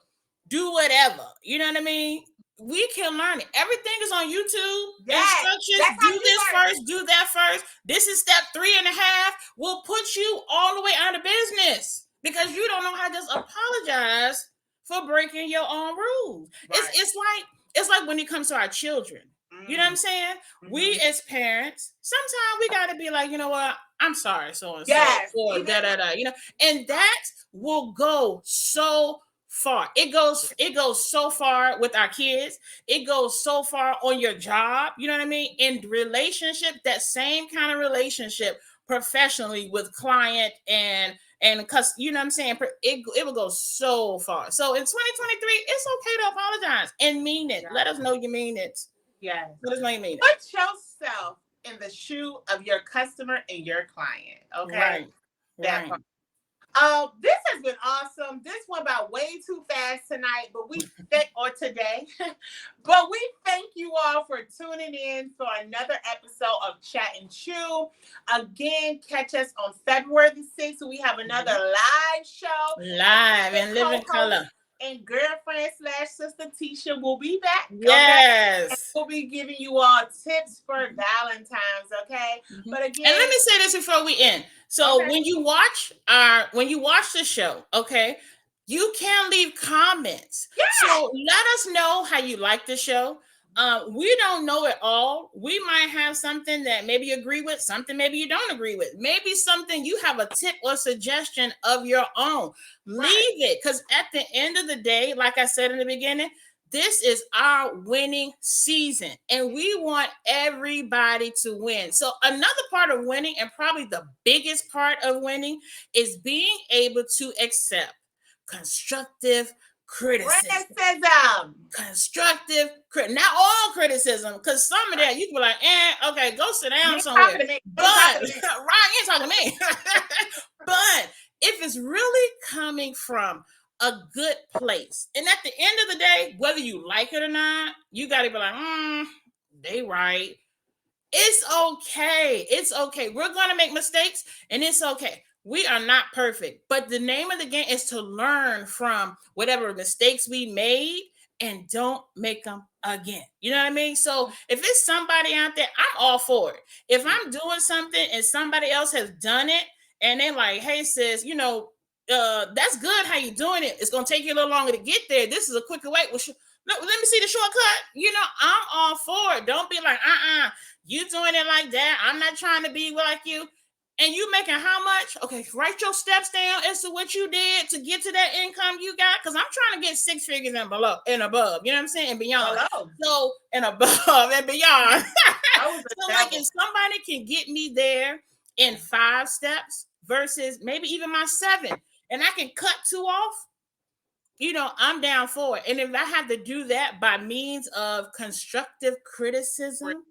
do whatever, you know what I mean? We can learn it. Everything is on YouTube. Yes, instructions. Do this first. Do that first. This is step 3.5. We'll put you all the way out of business because you don't know how to just apologize for breaking your own rules. Right. It's like when it comes to our children. You know what I'm saying? Mm-hmm. We as parents, sometimes we got to be like, you know what? I'm sorry, so and so, or you know, and that will go so far. It goes so far with our kids. It goes so far on your job. You know what I mean? In relationship, that same kind of relationship professionally with client and because you know what I'm saying, it will go so far. So in 2023, it's okay to apologize and mean it. Yeah. Let us know you mean it. Yeah. Let us know you mean it. Put yourself in the shoe of your customer and your client. Okay. Right. That part. This has been awesome. This went by way too fast tonight, but today. But we thank you all for tuning in for another episode of Chat and Chew. Again, catch us on February the 6th. So we have another live show. Live in living color. And girlfriend/sister Tisha will be back. Yes. Okay? We'll be giving you all tips for Valentine's, okay? Mm-hmm. But again, and let me say this before we end. So when you watch the show, okay, you can leave comments. Yeah. So let us know how you like the show. We don't know it all. We might have something that maybe you agree with, something maybe you don't agree with. Maybe something you have a tip or suggestion of your own. Leave it, because at the end of the day, like I said in the beginning, this is our winning season, and we want everybody to win. So another part of winning, and probably the biggest part of winning, is being able to accept constructive criticism. Not all criticism, because some of that you can be like, okay, go sit down somewhere. But Ryan, you ain't talking to me. But if it's really coming from a good place, and at the end of the day, whether you like it or not, you got to be like, they right. It's okay. It's okay. We're going to make mistakes, and it's okay. We are not perfect, but the name of the game is to learn from whatever mistakes we made and don't make them again. You know what I mean? So if it's somebody out there, I'm all for it. If I'm doing something and somebody else has done it and they're like, hey, sis, you know, that's good how you doing it. It's going to take you a little longer to get there. This is a quicker way. Well, let me see the shortcut. You know, I'm all for it. Don't be like, you doing it like that. I'm not trying to be like you. And you making how much? Okay, write your steps down as to what you did to get to that income you got. Because I'm trying to get 6 figures and below and above. You know what I'm saying? And beyond. Hello. So, and above and beyond. So, like, if somebody can get me there in 5 steps versus maybe even my 7, and I can cut 2 off, you know, I'm down for it. And if I have to do that by means of constructive criticism,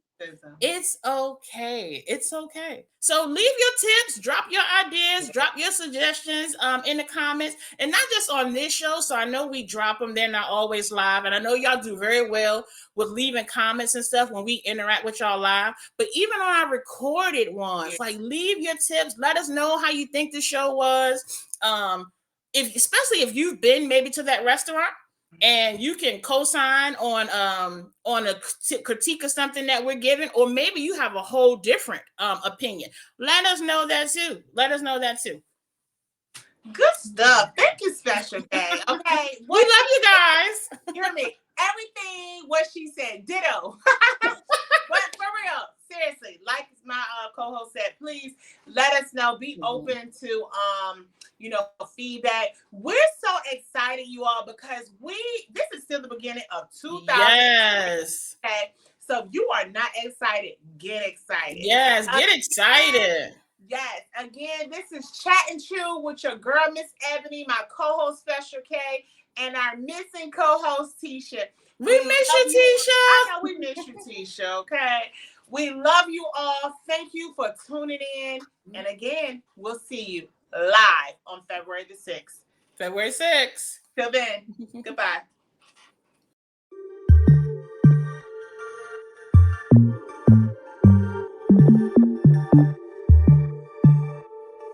it's okay. It's okay. So leave your tips, drop your ideas, drop your suggestions in the comments, and not just on this show. So I know we drop them. They're not always live. And I know y'all do very well with leaving comments and stuff when we interact with y'all live. But even on our recorded ones, like, leave your tips. Let us know how you think the show was. Especially if you've been maybe to that restaurant and you can co-sign on a critique of something that we're giving, or maybe you have a whole different opinion. Let us know that too. Good stuff. Thank you, Special K. Okay. We love you guys. Hear me. Everything what she said, ditto. But for real, seriously, like my co-host said, please let us know. Be open to feedback. We're so excited, you all, because this is still the beginning of 2000. Yes. Okay. So if you are not excited, get excited. Yes, get excited. Yes. Again, this is Chat and Chew with your girl, Miss Ebony, my co-host Special K, and our missing co-host Tisha. We miss you, Tisha. I know we miss you, Tisha. Okay. We love you all. Thank you for tuning in. And again, we'll see you live on February the 6th. February 6th. Till then, goodbye.